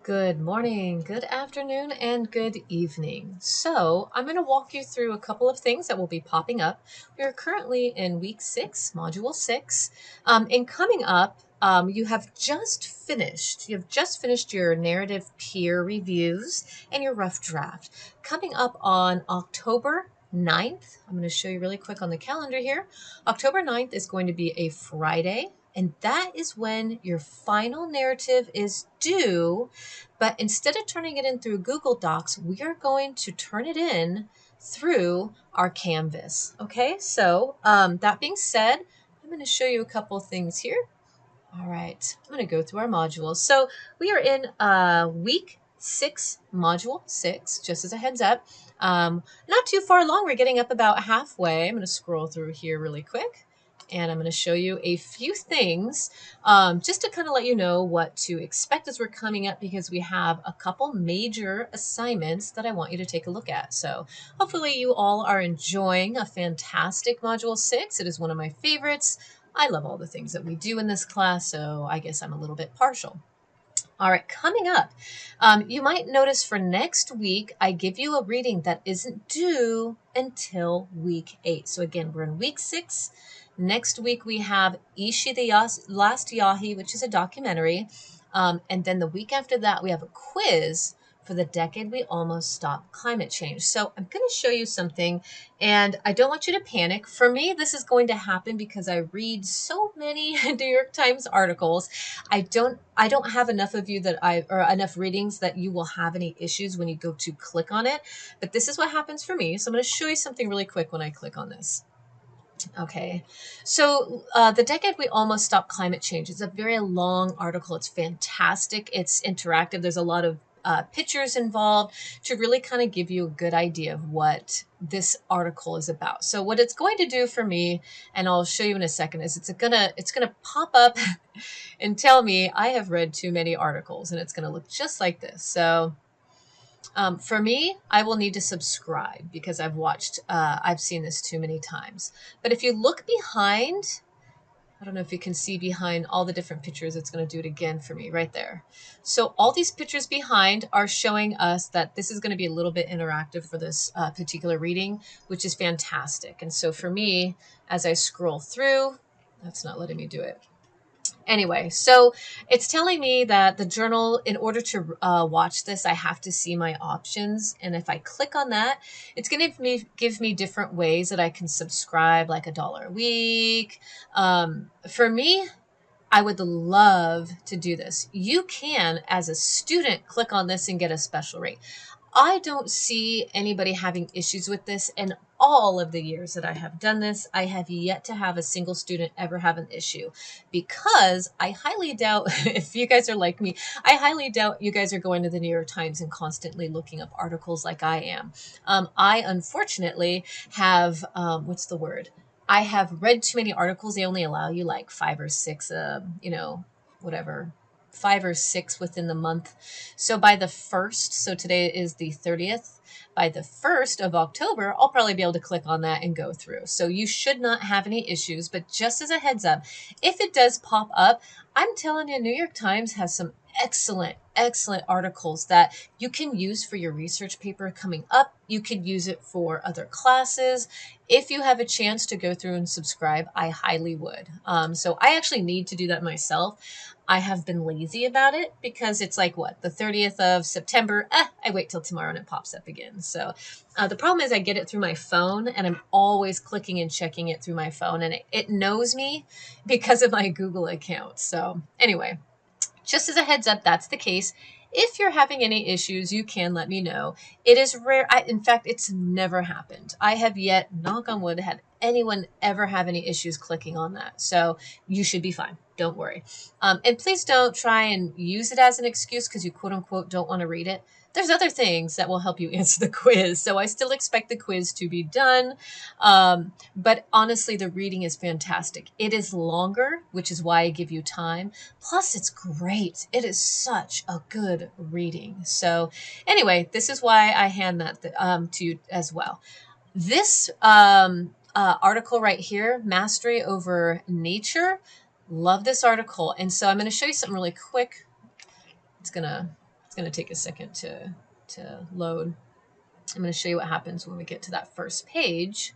Good morning, good afternoon, and good evening. So, I'm going to walk you through a couple of things that will be popping up. We are currently in week 6, module 6. And coming up, you have just finished. Your narrative peer reviews and your rough draft. Coming up on October 9th, I'm going to show you really quick on the calendar here. October 9th is going to be a Friday. And that is when your final narrative is due. But instead of turning it in through Google Docs, we are going to turn it in through our Canvas. Okay, so that being said, I'm going to show you a couple of things here. All right, I'm going to go through our modules. So we are in week 6, module 6, just as a heads up. Not too far along, we're getting up about halfway. I'm going to scroll through here really quick. And I'm going to show you a few things just to kind of let you know what to expect as we're coming up, because we have a couple major assignments that I want you to take a look at. So hopefully you all are enjoying a fantastic Module 6. It is one of my favorites. I love all the things that we do in this class, so I guess I'm a little bit partial. All right, coming up, you might notice for next week, I give you a reading that isn't due until week 8. So again, we're in week 6. Next week, we have Ishi the Last Yahi, which is a documentary. And then the week after that, we have a quiz for the decade we almost stopped climate change. So I'm going to show you something, and I don't want you to panic. For me, this is going to happen because I read so many New York Times articles. I don't have enough of you or enough readings that you will have any issues when you go to click on it. But this is what happens for me. So I'm going to show you something really quick when I click on this. Okay, so the decade we almost stopped climate change is a very long article. It's fantastic. It's interactive. There's a lot of pictures involved to really kind of give you a good idea of what this article is about. So what it's going to do for me, and I'll show you in a second, is it's gonna pop up and tell me I have read too many articles, and it's gonna look just like this. So for me, I will need to subscribe because I've seen this too many times. But if you look behind, I don't know if you can see behind all the different pictures, it's going to do it again for me right there. So all these pictures behind are showing us that this is going to be a little bit interactive for this particular reading, which is fantastic. And so for me, as I scroll through, that's not letting me do it. Anyway, so it's telling me that the journal, in order to watch this, I have to see my options. And if I click on that, it's going to give me different ways that I can subscribe, like $1 a week. For me, I would love to do this. You can, as a student, click on this and get a special rate. I don't see anybody having issues with this. In all of the years that I have done this, I have yet to have a single student ever have an issue, because I highly doubt, if you guys are like me, I highly doubt you guys are going to the New York Times and constantly looking up articles like I am. I unfortunately have, what's the word? I have read too many articles. They only allow you like 5 or 6, whatever, 5 or 6 within the month. So by the 1st, so today is the 30th, by the 1st of October, I'll probably be able to click on that and go through. So you should not have any issues, but just as a heads up, if it does pop up, I'm telling you, New York Times has some excellent articles that you can use for your research paper coming up. You could use it for other classes. If you have a chance to go through and subscribe, I highly would. So I actually need to do that myself. I have been lazy about it because it's like, what, the 30th of September? I wait till tomorrow and it pops up again. So the problem is I get it through my phone, and I'm always clicking and checking it through my phone, and it knows me because of my Google account. So anyway, just as a heads up, that's the case. If you're having any issues, you can let me know. It is rare. In fact, it's never happened. I have yet, knock on wood, had anyone ever have any issues clicking on that. So you should be fine. Don't worry. And please don't try and use it as an excuse because you quote unquote don't want to read it. There's other things that will help you answer the quiz. So I still expect the quiz to be done. But honestly, the reading is fantastic. It is longer, which is why I give you time. Plus, it's great. It is such a good reading. So anyway, this is why I hand that to you as well. This article right here, Mastery Over Nature, love this article. And so I'm going to show you something really quick. It's gonna going to take a second to load. I'm going to show you what happens when we get to that first page.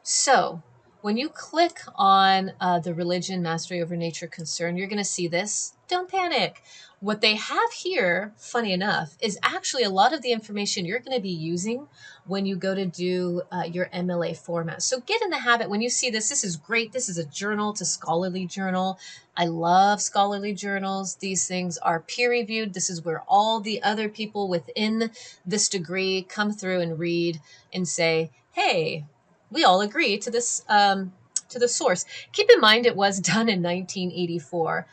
So when you click on the religion, mastery over nature, concern, you're going to see this. Don't panic. What they have here, funny enough, is actually a lot of the information you're going to be using when you go to do your MLA format. So get in the habit when you see this. This is great. This is a journal. It's a scholarly journal. I love scholarly journals. These things are peer reviewed. This is where all the other people within this degree come through and read and say, hey, we all agree to this, to the source. Keep in mind it was done in 1984,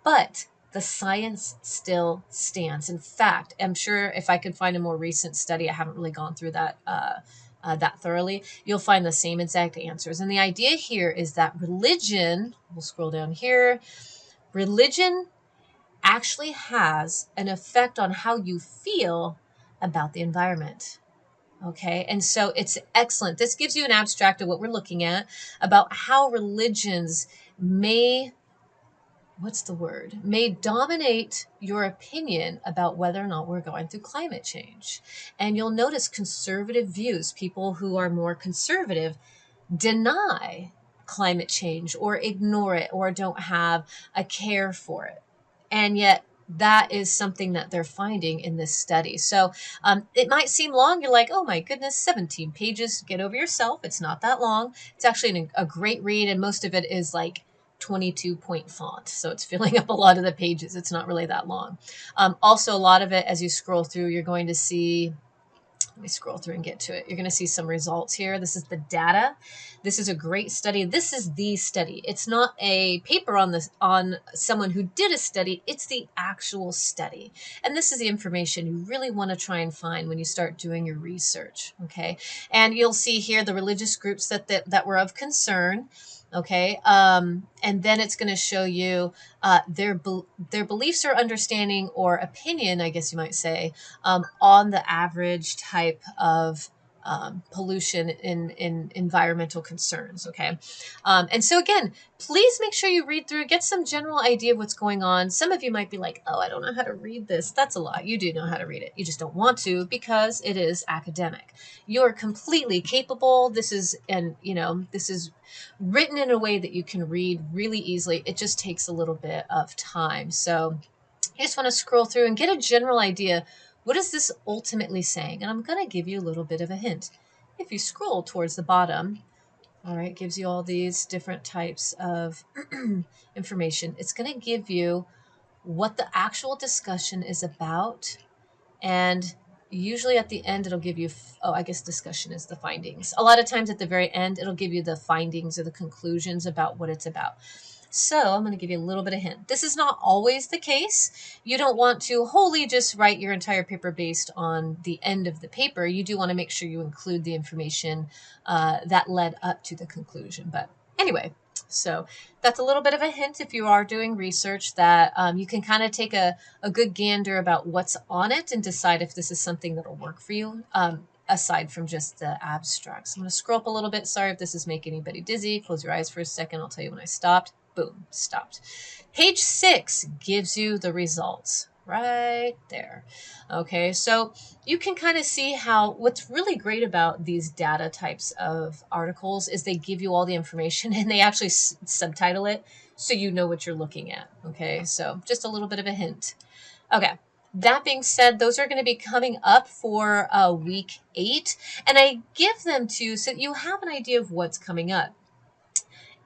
but the science still stands. In fact, I'm sure if I could find a more recent study, I haven't really gone through that that thoroughly, you'll find the same exact answers. And the idea here is that religion, we'll scroll down here, religion actually has an effect on how you feel about the environment. Okay, and so it's excellent. This gives you an abstract of what we're looking at about how religions may, what's the word, may dominate your opinion about whether or not we're going through climate change. And you'll notice conservative views, people who are more conservative, deny climate change or ignore it or don't have a care for it. And yet that is something that they're finding in this study. So it might seem long. You're like, oh my goodness, 17 pages. Get over yourself. It's not that long. It's actually a great read. And most of it is like 22-point font. So it's filling up a lot of the pages. It's not really that long. Also, a lot of it, as you scroll through, you're going to see, let me scroll through and get to it. You're going to see some results here. This is the data. This is a great study. This is the study. It's not a paper on this, on someone who did a study. It's the actual study. And this is the information you really want to try and find when you start doing your research. Okay. And you'll see here the religious groups that were of concern. Okay. And then it's going to show you their beliefs or understanding or opinion, I guess you might say, on the average type of pollution in environmental concerns. Okay. And so again, please make sure you read through, get some general idea of what's going on. Some of you might be like, oh, I don't know how to read this. That's a lie. You do know how to read it. You just don't want to because it is academic. You're completely capable. This is, and you know, this is written in a way that you can read really easily. It just takes a little bit of time. So you just want to scroll through and get a general idea. What is this ultimately saying? And I'm going to give you a little bit of a hint. If you scroll towards the bottom, all right, gives you all these different types of information. It's going to give you what the actual discussion is about. And usually at the end, it'll give you, oh, I guess discussion is the findings. A lot of times at the very end, it'll give you the findings or the conclusions about what it's about. So I'm going to give you a little bit of hint. This is not always the case. You don't want to wholly just write your entire paper based on the end of the paper. You do want to make sure you include the information that led up to the conclusion. But anyway, so that's a little bit of a hint if you are doing research that you can kind of take a good gander about what's on it and decide if this is something that'll work for you. Aside from just the abstracts. I'm going to scroll up a little bit. Sorry if this is making anybody dizzy. Close your eyes for a second. I'll tell you when I stopped. Boom, stopped. Page 6 gives you the results right there. Okay, so you can kind of see how what's really great about these data types of articles is they give you all the information and they actually subtitle it so you know what you're looking at. Okay, so just a little bit of a hint. Okay. That being said, those are going to be coming up for week 8, and I give them to you so that you have an idea of what's coming up.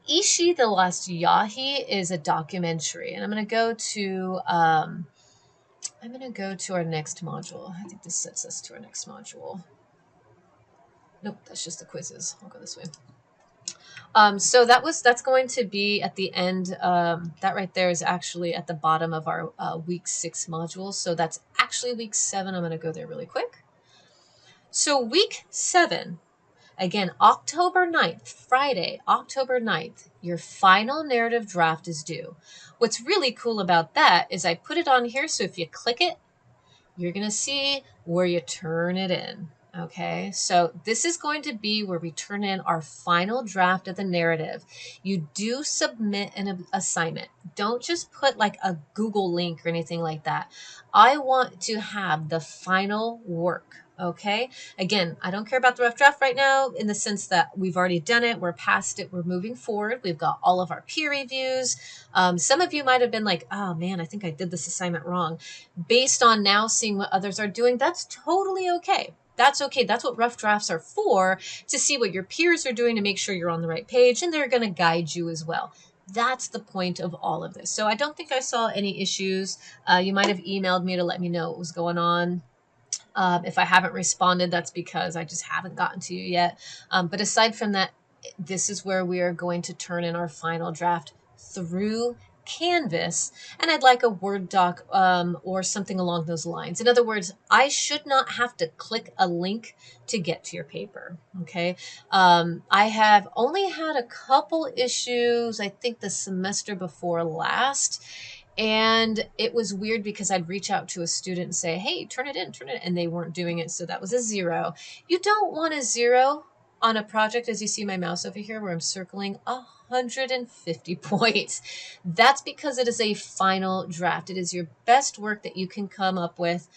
Ishi the Last Yahi is a documentary, and I'm going to go to our next module. I think this sets us to our next module. Nope, that's just the quizzes. I'll go this way. So that's going to be at the end. That right there is actually at the bottom of our week 6 module. So that's actually week 7. I'm going to go there really quick. So week 7, again, October 9th, Friday, October 9th, your final narrative draft is due. What's really cool about that is I put it on here. So if you click it, you're going to see where you turn it in. Okay, so this is going to be where we turn in our final draft of the narrative. You do submit an assignment. Don't just put like a Google link or anything like that. I want to have the final work. Okay, again, I don't care about the rough draft right now in the sense that we've already done it, we're past it, we're moving forward, we've got all of our peer reviews. Some of you might have been like, oh man, I think I did this assignment wrong. Based on now seeing what others are doing, that's totally okay. That's okay. That's what rough drafts are for, to see what your peers are doing to make sure you're on the right page, and they're going to guide you as well. That's the point of all of this. So I don't think I saw any issues. You might have emailed me to let me know what was going on. If I haven't responded, that's because I just haven't gotten to you yet. But aside from that, this is where we are going to turn in our final draft through Canvas, and I'd like a Word doc or something along those lines. In other words, I should not have to click a link to get to your paper. Okay. I have only had a couple issues, I think the semester before last. And it was weird because I'd reach out to a student and say, hey, turn it in, and they weren't doing it. So that was a 0. You don't want a 0 on a project, as you see my mouse over here, where I'm circling 150 points. That's because it is a final draft. It is your best work that you can come up with.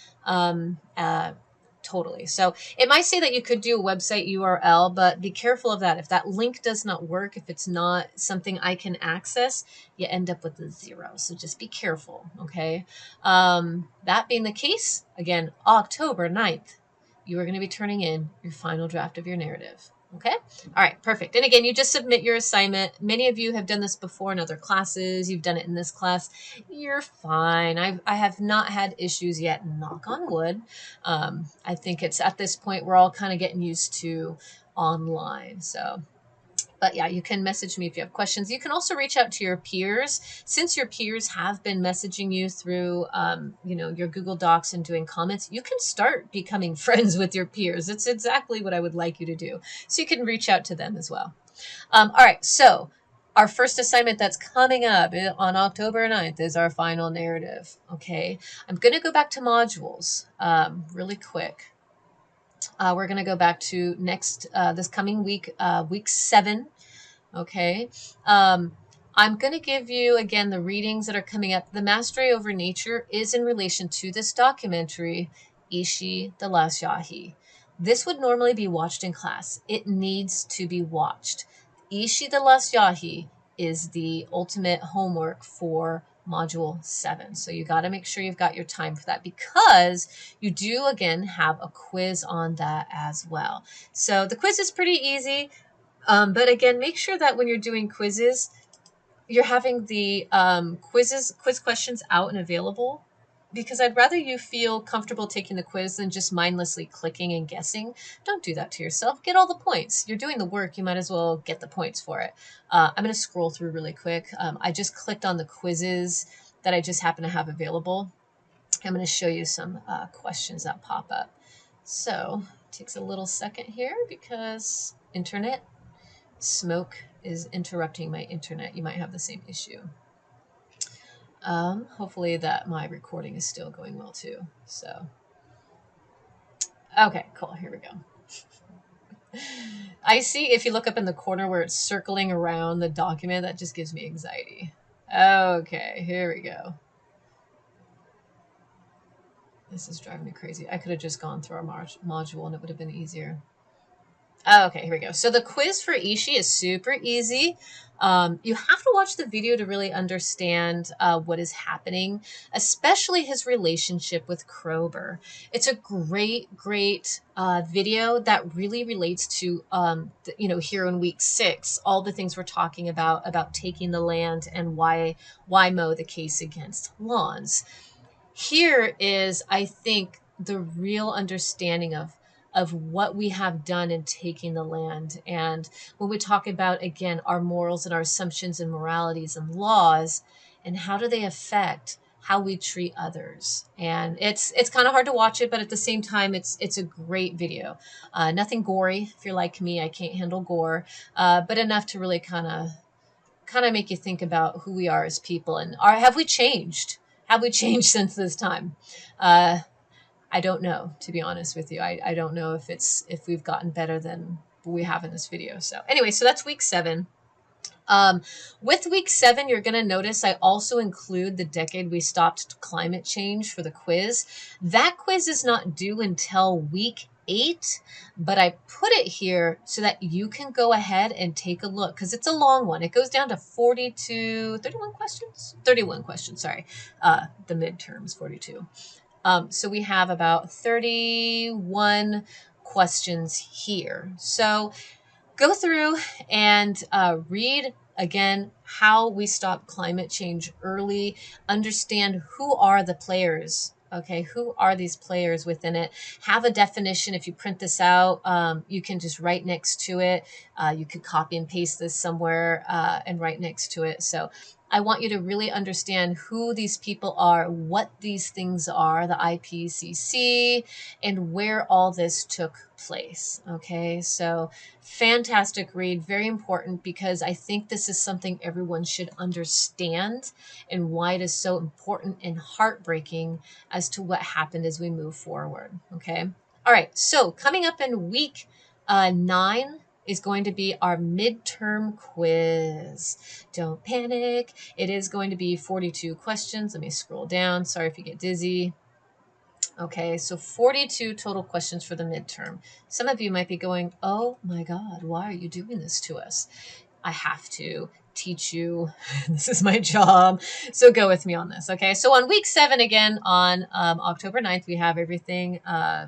Totally. So it might say that you could do a website URL, but be careful of that. If that link does not work, if it's not something I can access, you end up with a 0. So just be careful. Okay. That being the case, again, October 9th, you are going to be turning in your final draft of your narrative. Okay. All right. Perfect. And again, you just submit your assignment. Many of you have done this before in other classes. You've done it in this class. You're fine. I have not had issues yet. Knock on wood. I think it's at this point we're all kind of getting used to online. So, but yeah, you can message me if you have questions. You can also reach out to your peers. Since your peers have been messaging you through, your Google Docs and doing comments, you can start becoming friends with your peers. It's exactly what I would like you to do. So you can reach out to them as well. All right, so our first assignment that's coming up on October 9th is our final narrative. Okay, I'm going to go back to modules really quick. We're going to go back to this coming week, week 7. Okay. I'm going to give you, again, the readings that are coming up. The Mastery Over Nature is in relation to this documentary, Ishi the Last Yahi. This would normally be watched in class. It needs to be watched. Ishi the Last Yahi is the ultimate homework for Module 7. So you got to make sure you've got your time for that, because you do, again, have a quiz on that as well. So the quiz is pretty easy. But again, make sure that when you're doing quizzes, you're having the quiz questions out and available, because I'd rather you feel comfortable taking the quiz than just mindlessly clicking and guessing. Don't do that to yourself. Get all the points. You're doing the work. You might as well get the points for it. I'm going to scroll through really quick. I just clicked on the quizzes that I just happen to have available. I'm going to show you some questions that pop up. So it takes a little second here because internet smoke is interrupting my internet. You might have the same issue. Hopefully that my recording is still going well too. So, okay, cool. Here we go. I see if you look up in the corner where it's circling around the document, that just gives me anxiety. Okay, here we go. This is driving me crazy. I could have just gone through our module and it would have been easier. Okay, here we go. So the quiz for Ishi is super easy. You have to watch the video to really understand what is happening, especially his relationship with Krober. It's a great video that really relates to, here in week 6, all the things we're talking about taking the land and why mow the case against lawns. Here is, I think, the real understanding of what we have done in taking the land. And when we talk about, again, our morals and our assumptions and moralities and laws, and how do they affect how we treat others. And it's kind of hard to watch it, but at the same time, it's a great video. Nothing gory. If you're like me, I can't handle gore, but enough to really kind of make you think about who we are as people, and have we changed? Have we changed since this time? I don't know, to be honest with you. I don't know if we've gotten better than we have in this video. So anyway, so that's week 7. Um, with week 7, you're going to notice I also include the decade we stopped climate change for the quiz. That quiz is not due until week 8, but I put it here so that you can go ahead and take a look because it's a long one. It goes down to 31 questions? 31 questions, sorry. The midterms, 42. So we have about 31 questions here. So go through and read again how we stop climate change early, understand who are the players. Okay, who are these players within it? Have a definition. If you print this out, you can just write next to it. You could copy and paste this somewhere and write next to it. So I want you to really understand who these people are, what these things are, the IPCC, and where all this took place. Okay, so fantastic read, very important because I think this is something everyone should understand and why it is so important and heartbreaking as to what happened as we move forward. Okay, all right, so coming up in week 9 is going to be our midterm quiz. Don't panic. It is going to be 42 questions. Let me scroll down. Sorry if you get dizzy. Okay, so 42 total questions for the midterm. Some of you might be going, oh my God, why are you doing this to us? I have to teach you. This is my job. So go with me on this. Okay, so on week 7, again, on October 9th, we have everything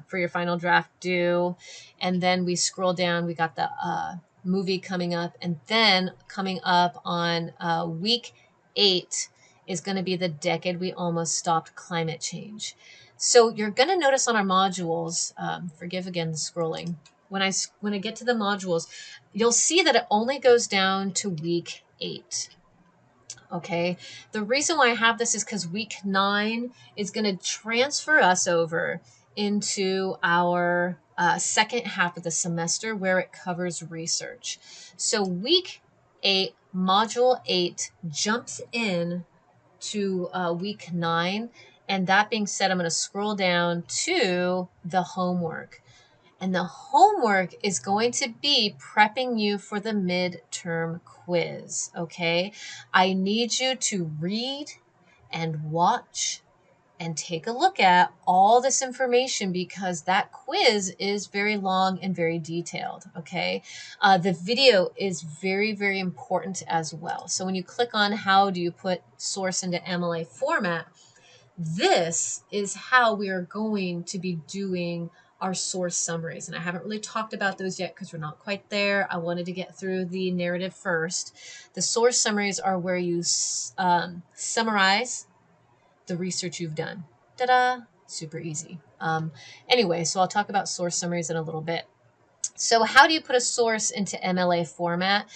for your final draft due. And then we scroll down, we got the movie coming up. And then coming up on week 8 is going to be the decade we almost stopped climate change. So you're going to notice on our modules, forgive again the scrolling, when I get to the modules, you'll see that it only goes down to week 8. Okay, the reason why I have this is because week 9 is going to transfer us over into our second half of the semester where it covers research. So week 8, module 8 jumps in to week 9. And that being said, I'm going to scroll down to the homework. And the homework is going to be prepping you for the midterm quiz, okay? I need you to read and watch and take a look at all this information because that quiz is very long and very detailed, okay? The video is very, very important as well. So when you click on how do you put source into MLA format, this is how we are going to be doing our source summaries. And I haven't really talked about those yet because we're not quite there. I wanted to get through the narrative first. The source summaries are where you summarize the research you've done. Ta-da! Super easy. Anyway, so I'll talk about source summaries in a little bit. So how do you put a source into MLA format?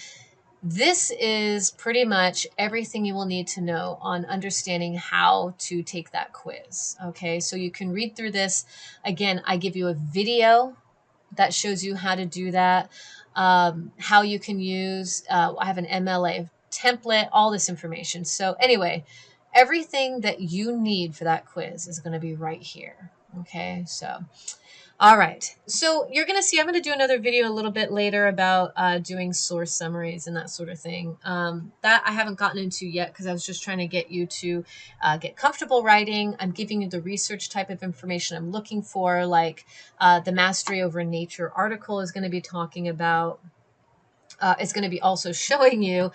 This is pretty much everything you will need to know on understanding how to take that quiz. Okay, so you can read through this. Again, I give you a video that shows you how to do that, how you can use, I have an MLA template, all this information. So anyway, everything that you need for that quiz is going to be right here. Okay, so all right, so you're going to see, I'm going to do another video a little bit later about doing source summaries and that sort of thing. That I haven't gotten into yet because I was just trying to get you to get comfortable writing. I'm giving you the research type of information I'm looking for, like the Mastery Over Nature article is going to be talking about. It's going to be also showing you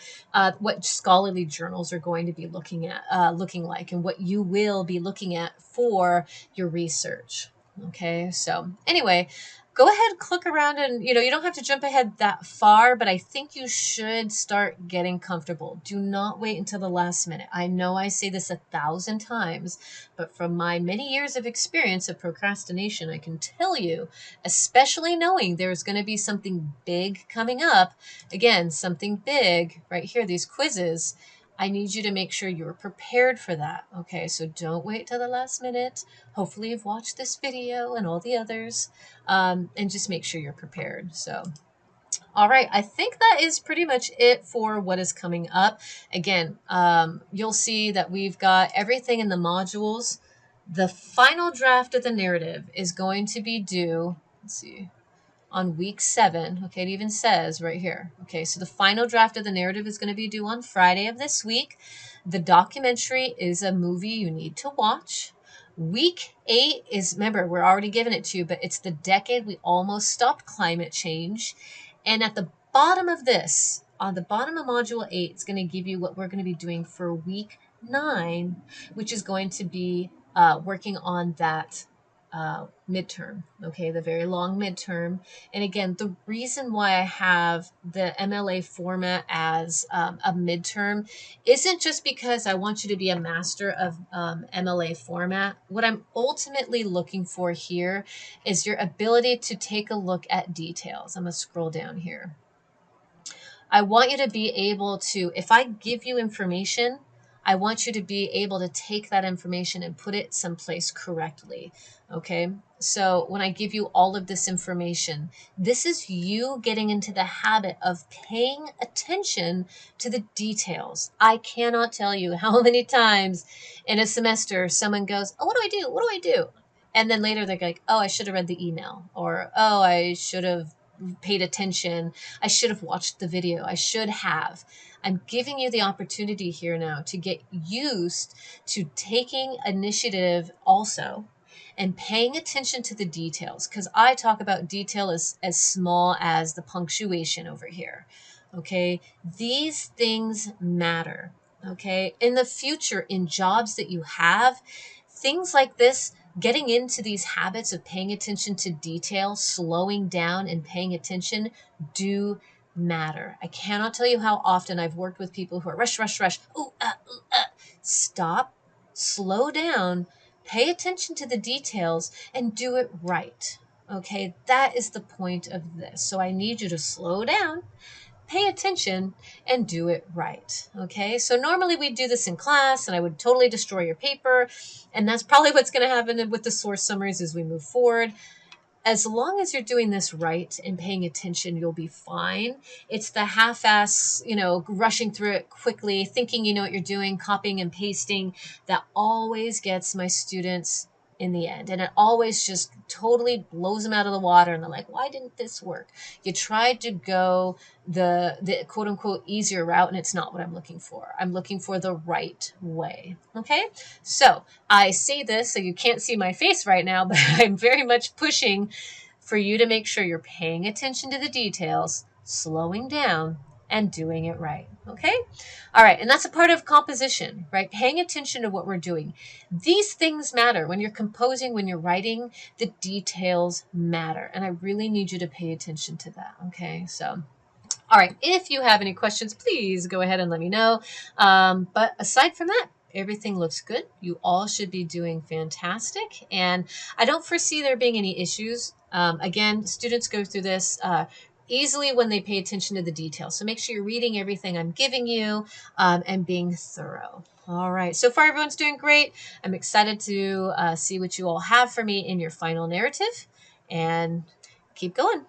what scholarly journals are going to be looking like and what you will be looking at for your research. Okay, so anyway, go ahead, click around, and you don't have to jump ahead that far, but I think you should start getting comfortable. Do not wait until the last minute. I know I say this 1,000 times, but from my many years of experience of procrastination, I can tell you, especially knowing there's going to be something big coming up, again, something big right here, these quizzes, I need you to make sure you're prepared for that. Okay, so don't wait till the last minute. Hopefully you've watched this video and all the others, and just make sure you're prepared. So, all right, I think that is pretty much it for what is coming up. Again, you'll see that we've got everything in the modules The final draft of the narrative is going to be due, let's see, on week 7. Okay, it even says right here. Okay, so the final draft of the narrative is going to be due on Friday of this week. The documentary is a movie you need to watch. Week 8 is, remember, we're already giving it to you, but it's the decade we almost stopped climate change. And at the bottom of this, on the bottom of module 8, it's going to give you what we're going to be doing for week 9, which is going to be working on that midterm, okay, the very long midterm. And again, the reason why I have the MLA format as a midterm isn't just because I want you to be a master of MLA format. What I'm ultimately looking for here is your ability to take a look at details. I'm going to scroll down here. I want you to be able to, if I give you information, I want you to be able to take that information and put it someplace correctly. Okay. So when I give you all of this information, this is you getting into the habit of paying attention to the details. I cannot tell you how many times in a semester someone goes, oh, what do I do? What do I do? And then later they're like, oh, I should have read the email, or, oh, I should have paid attention. I should have watched the video. I should have. I'm giving you the opportunity here now to get used to taking initiative also and paying attention to the details, because I talk about detail as small as the punctuation over here. Okay. These things matter. Okay. In the future, in jobs that you have, things like this, getting into these habits of paying attention to detail, slowing down and paying attention do matter. I cannot tell you how often I've worked with people who are rush, rush, rush. Ooh, ooh, Stop, slow down, pay attention to the details and do it right. Okay, that is the point of this. So I need you to slow down, pay attention, and do it right. Okay, so normally we'd do this in class and I would totally destroy your paper, and that's probably what's going to happen with the source summaries as we move forward. As long as you're doing this right and paying attention, you'll be fine. It's the half-ass, rushing through it quickly, thinking you know what you're doing, copying and pasting, that always gets my students in the end. And it always just totally blows them out of the water. And they're like, why didn't this work? You tried to go the quote unquote easier route, and it's not what I'm looking for. I'm looking for the right way. Okay. So I say this so you can't see my face right now, but I'm very much pushing for you to make sure you're paying attention to the details, slowing down, and doing it right. Okay? All right. And that's a part of composition, right? Paying attention to what we're doing. These things matter. When you're composing, when you're writing, the details matter. And I really need you to pay attention to that. Okay? So, all right. If you have any questions, please go ahead and let me know. But aside from that, everything looks good. You all should be doing fantastic. And I don't foresee there being any issues. Again, students go through this easily when they pay attention to the details. So make sure you're reading everything I'm giving you and being thorough. All right. So far, everyone's doing great. I'm excited to see what you all have for me in your final narrative. And keep going.